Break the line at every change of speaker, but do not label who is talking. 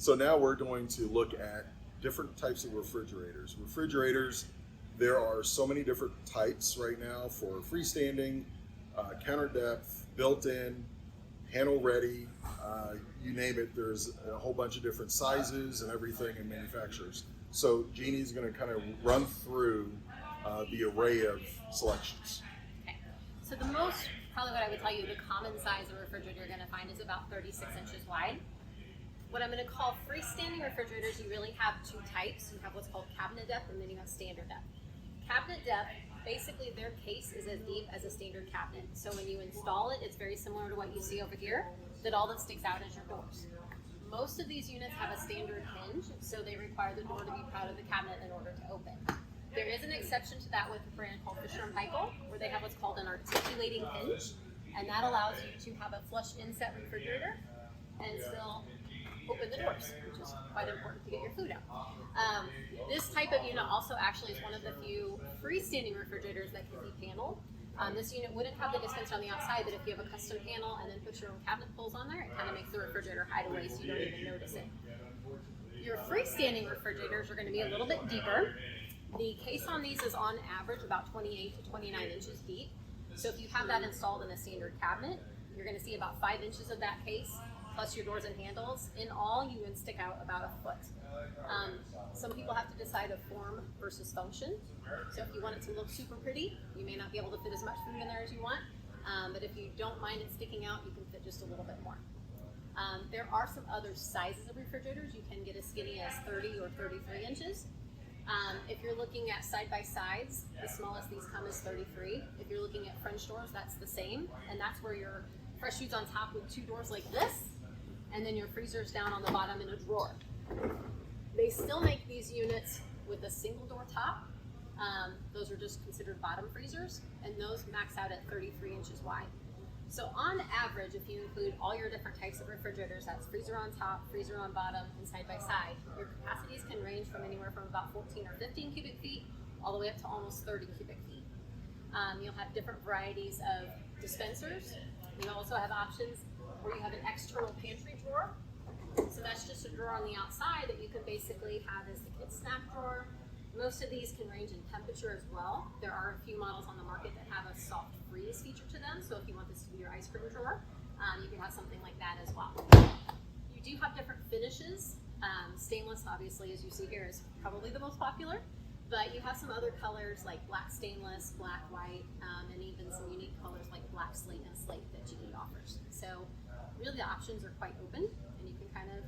So now we're going to look at different types of refrigerators. Refrigerators, there are so many different types right now for freestanding, counter depth, built-in, panel ready, you name it. There's a whole bunch of different sizes and everything and manufacturers. So Jeannie's going to kind of run through the array of selections.
Okay. So the most, probably what I would tell you, the common size of refrigerator you're going to find is about 36 inches wide. What I'm going to call freestanding refrigerators, you really have two types. You have what's called cabinet depth, and then you have standard depth. Cabinet depth, basically their case is as deep as a standard cabinet. So when you install it, it's very similar to what you see over here, that all that sticks out is your doors. Most of these units have a standard hinge, so they require the door to be proud of the cabinet in order to open. There is an exception to that with a brand called Fisher & Paykel, where they have what's called an articulating hinge, and that allows you to have a flush inset refrigerator and still open the doors, which is quite important to get your food out. This type of unit also actually is one of the few freestanding refrigerators that can be paneled. This unit wouldn't have the dispenser on the outside, but if you have a custom panel and then put your own cabinet pulls on there, it kind of makes the refrigerator hide away so you don't even notice it. Your freestanding refrigerators are going to be a little bit deeper. The case on these is on average about 28 to 29 inches deep. So if you have that installed in a standard cabinet, you're going to see about 5 inches of that case, plus your doors and handles. In all, you would stick out about a foot. Some people have to decide a form versus function. So if you want it to look super pretty, you may not be able to fit as much food in there as you want. But if you don't mind it sticking out, you can fit just a little bit more. There are some other sizes of refrigerators. You can get as skinny as 30 or 33 inches. If you're looking at side-by-sides, the smallest these come is 33. If you're looking at French doors, that's the same. And that's where your fresh food's on top with two doors like this, and then your freezer's down on the bottom in a drawer. They still make these units with a single door top. Those are just considered bottom freezers, and those max out at 33 inches wide. So on average, if you include all your different types of refrigerators, that's freezer on top, freezer on bottom, and side by side, your capacities can range from anywhere from about 14 or 15 cubic feet all the way up to almost 30 cubic feet. You'll have different varieties of dispensers. You also have options where you have an external pantry drawer. So that's just a drawer on the outside that you can basically have as the kids' snack drawer. Most of these can range in temperature as well. There are a few models on the market that have a soft freeze feature to them. So if you want this to be your ice cream drawer, you can have something like that as well. You do have different finishes. Stainless, obviously, as you see here, is probably the most popular. But you have some other colors like black stainless, black white, and even some unique colors like black slate and slate that GE offers. So really the options are quite open, and you can kind of